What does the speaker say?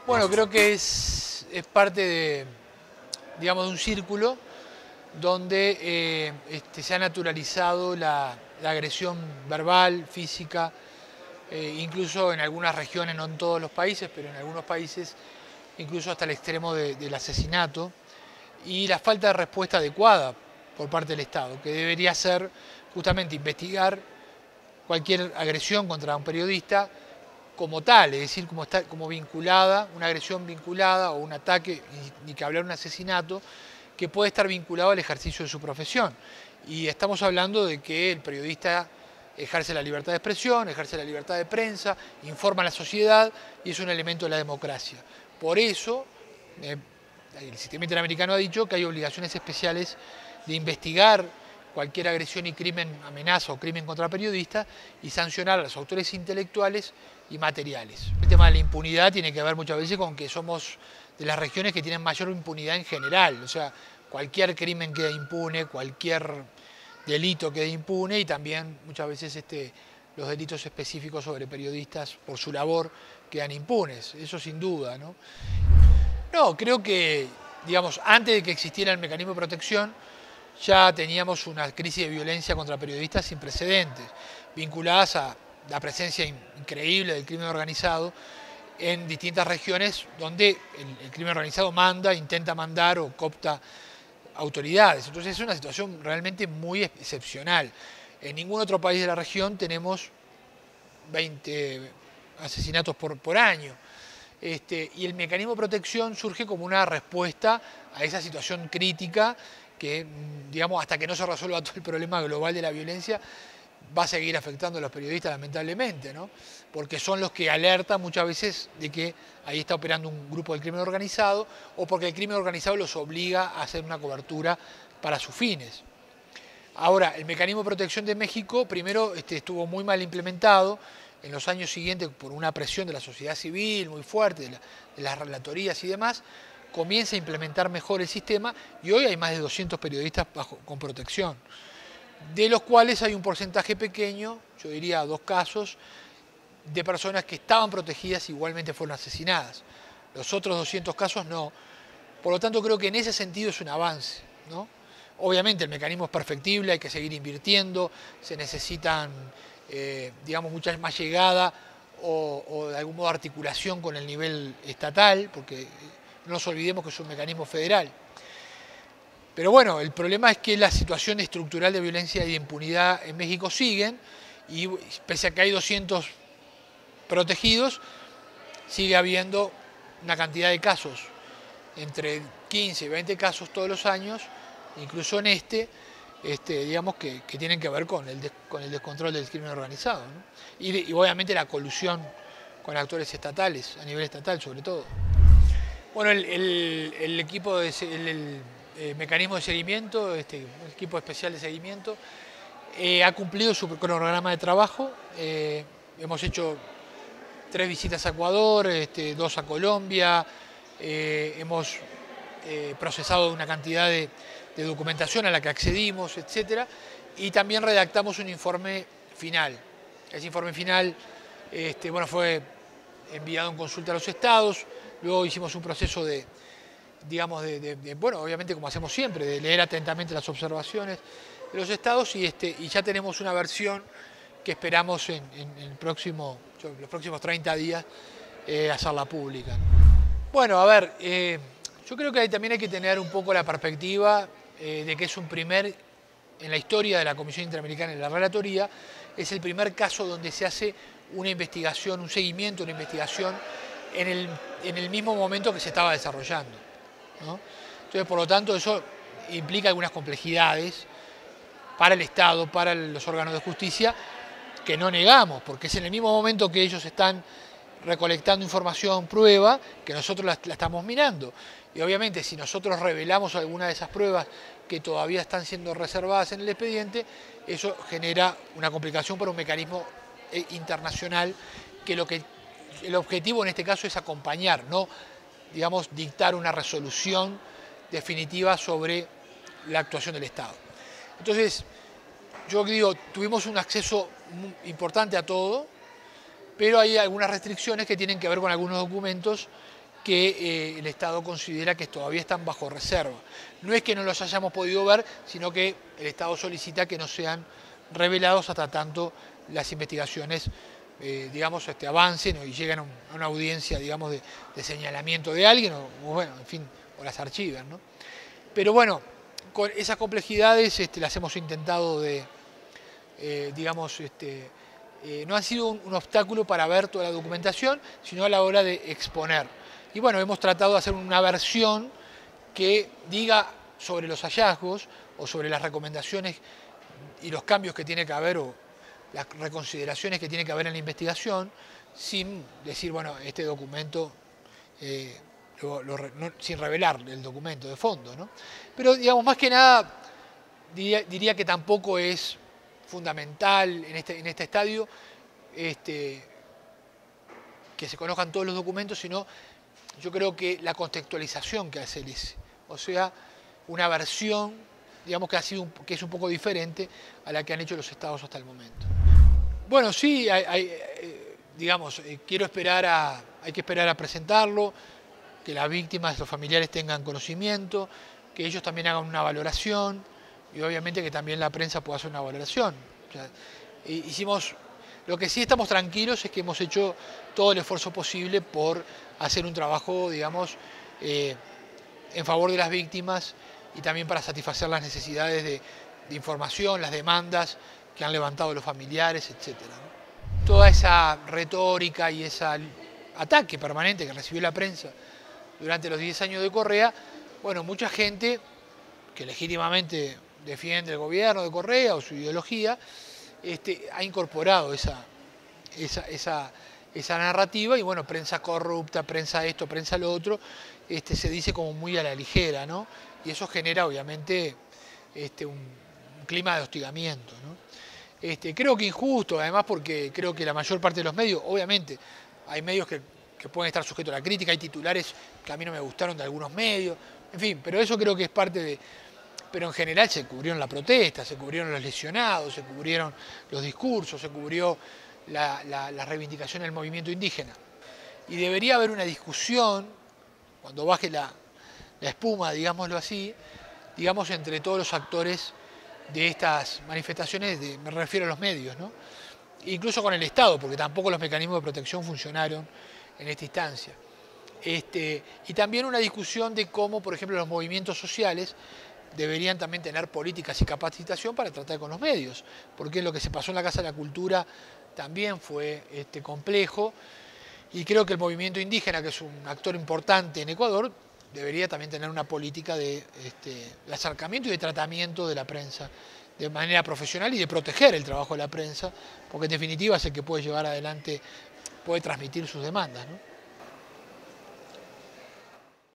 Bueno, creo que es parte de, digamos, de un círculo donde se ha naturalizado la agresión verbal, física, incluso en algunas regiones, no en todos los países, pero en algunos países, incluso hasta el extremo del asesinato, y la falta de respuesta adecuada por parte del Estado, que debería ser justamente investigar cualquier agresión contra un periodista como tal, es decir, como vinculada, una agresión vinculada o un ataque, ni que hablar de un asesinato, que puede estar vinculado al ejercicio de su profesión. Y estamos hablando de que el periodista ejerce la libertad de expresión, ejerce la libertad de prensa, informa a la sociedad y es un elemento de la democracia. Por eso, el sistema interamericano ha dicho que hay obligaciones especiales de investigar cualquier agresión y crimen, amenaza o crimen contra periodistas y sancionar a los autores intelectuales y materiales. El tema de la impunidad tiene que ver muchas veces con que somos de las regiones que tienen mayor impunidad en general, o sea, cualquier crimen queda impune, cualquier delito queda impune y también muchas veces los delitos específicos sobre periodistas por su labor quedan impunes, eso sin duda, ¿no? No, creo que, digamos, antes de que existiera el mecanismo de protección, ya teníamos una crisis de violencia contra periodistas sin precedentes, vinculadas a la presencia increíble del crimen organizado en distintas regiones donde el crimen organizado manda, intenta mandar o coopta autoridades. Entonces es una situación realmente muy excepcional. En ningún otro país de la región tenemos 20 asesinatos por año. Y el mecanismo de protección surge como una respuesta a esa situación crítica que, digamos, hasta que no se resuelva todo el problema global de la violencia, va a seguir afectando a los periodistas lamentablemente, ¿no? Porque son los que alertan muchas veces de que ahí está operando un grupo del crimen organizado o porque el crimen organizado los obliga a hacer una cobertura para sus fines. Ahora, el mecanismo de protección de México primero estuvo muy mal implementado, en los años siguientes por una presión de la sociedad civil muy fuerte, de las relatorías y demás, comienza a implementar mejor el sistema y hoy hay más de 200 periodistas con protección, de los cuales hay un porcentaje pequeño, yo diría 2 casos, de personas que estaban protegidas y igualmente fueron asesinadas. Los otros 200 casos no. Por lo tanto, creo que en ese sentido es un avance, ¿no? Obviamente el mecanismo es perfectible, hay que seguir invirtiendo, se necesitan, digamos, mucha más llegada o de algún modo articulación con el nivel estatal, porque no nos olvidemos que es un mecanismo federal. Pero bueno, el problema es que la situación estructural de violencia y de impunidad en México siguen y pese a que hay 200 protegidos, sigue habiendo una cantidad de casos, entre 15 y 20 casos todos los años, incluso en digamos que tienen que ver con el descontrol del crimen organizado, ¿no? Y obviamente la colusión con actores estatales, a nivel estatal sobre todo. Bueno, el equipo el mecanismo de seguimiento, el equipo especial de seguimiento, ha cumplido su cronograma de trabajo. Hemos hecho 3 visitas a Ecuador, 2 a Colombia, hemos procesado una cantidad de documentación a la que accedimos, etc. Y también redactamos un informe final. Ese informe final bueno, fue enviado en consulta a los estados, luego hicimos un proceso digamos, bueno, obviamente como hacemos siempre, de leer atentamente las observaciones de los estados y ya tenemos una versión que esperamos en los próximos 30 días hacerla pública. Bueno, a ver, yo creo que ahí también hay que tener un poco la perspectiva de que es en la historia de la Comisión Interamericana de la Relatoría, es el primer caso donde se hace una investigación, un seguimiento, una investigación en el mismo momento que se estaba desarrollando, ¿no? Entonces, por lo tanto, eso implica algunas complejidades para el Estado, para los órganos de justicia, que no negamos, porque es en el mismo momento que ellos están recolectando información, prueba, que nosotros la estamos mirando. Y obviamente si nosotros revelamos alguna de esas pruebas que todavía están siendo reservadas en el expediente, eso genera una complicación para un mecanismo internacional que el objetivo en este caso es acompañar, no, digamos, dictar una resolución definitiva sobre la actuación del Estado. Entonces, yo digo, tuvimos un acceso muy importante a todo, pero hay algunas restricciones que tienen que ver con algunos documentos que el Estado considera que todavía están bajo reserva. No es que no los hayamos podido ver, sino que el Estado solicita que no sean revelados hasta tanto las investigaciones digamos, avancen y lleguen a una audiencia, digamos, de señalamiento de alguien, o bueno, en fin, o las archivan, ¿no? Pero bueno, con esas complejidades las hemos intentado digamos, no ha sido un obstáculo para ver toda la documentación, sino a la hora de exponer. Y bueno, hemos tratado de hacer una versión que diga sobre los hallazgos o sobre las recomendaciones y los cambios que tiene que haber o las reconsideraciones que tiene que haber en la investigación, sin decir, bueno, este documento, sin revelar el documento de fondo, ¿no? Pero, digamos, más que nada, diría que tampoco es fundamental en este estadio que se conozcan todos los documentos, sino yo creo que la contextualización que hace el ICE, o sea, una versión, digamos, que es un poco diferente a la que han hecho los estados hasta el momento. Bueno, sí, digamos, hay que esperar a presentarlo, que las víctimas, los familiares tengan conocimiento, que ellos también hagan una valoración y obviamente que también la prensa pueda hacer una valoración. O sea, lo que sí estamos tranquilos es que hemos hecho todo el esfuerzo posible por hacer un trabajo, digamos, en favor de las víctimas y también para satisfacer las necesidades de información, las demandas que han levantado los familiares, etc. Toda esa retórica y ese ataque permanente que recibió la prensa durante los 10 años de Correa, bueno, mucha gente que legítimamente defiende el gobierno de Correa o su ideología, ha incorporado esa narrativa y bueno, prensa corrupta, prensa esto, prensa lo otro, se dice como muy a la ligera, ¿no? Y eso genera obviamente un clima de hostigamiento, ¿no? Creo que injusto, además porque creo que la mayor parte de los medios, obviamente, hay medios que pueden estar sujetos a la crítica, hay titulares que a mí no me gustaron de algunos medios, en fin, pero eso creo que es parte de... Pero en general se cubrieron la protesta, se cubrieron los lesionados, se cubrieron los discursos, se cubrió la reivindicación del movimiento indígena. Y debería haber una discusión, cuando baje la espuma, digámoslo así, digamos, entre todos los actores de estas manifestaciones, me refiero a los medios, ¿no? Incluso con el Estado, porque tampoco los mecanismos de protección funcionaron en esta instancia. Y también una discusión de cómo, por ejemplo, los movimientos sociales deberían también tener políticas y capacitación para tratar con los medios, porque lo que se pasó en la Casa de la Cultura también fue complejo, y creo que el movimiento indígena, que es un actor importante en Ecuador, debería también tener una política de acercamiento y de tratamiento de la prensa de manera profesional y de proteger el trabajo de la prensa, porque en definitiva es el que puede llevar adelante, puede transmitir sus demandas, ¿no?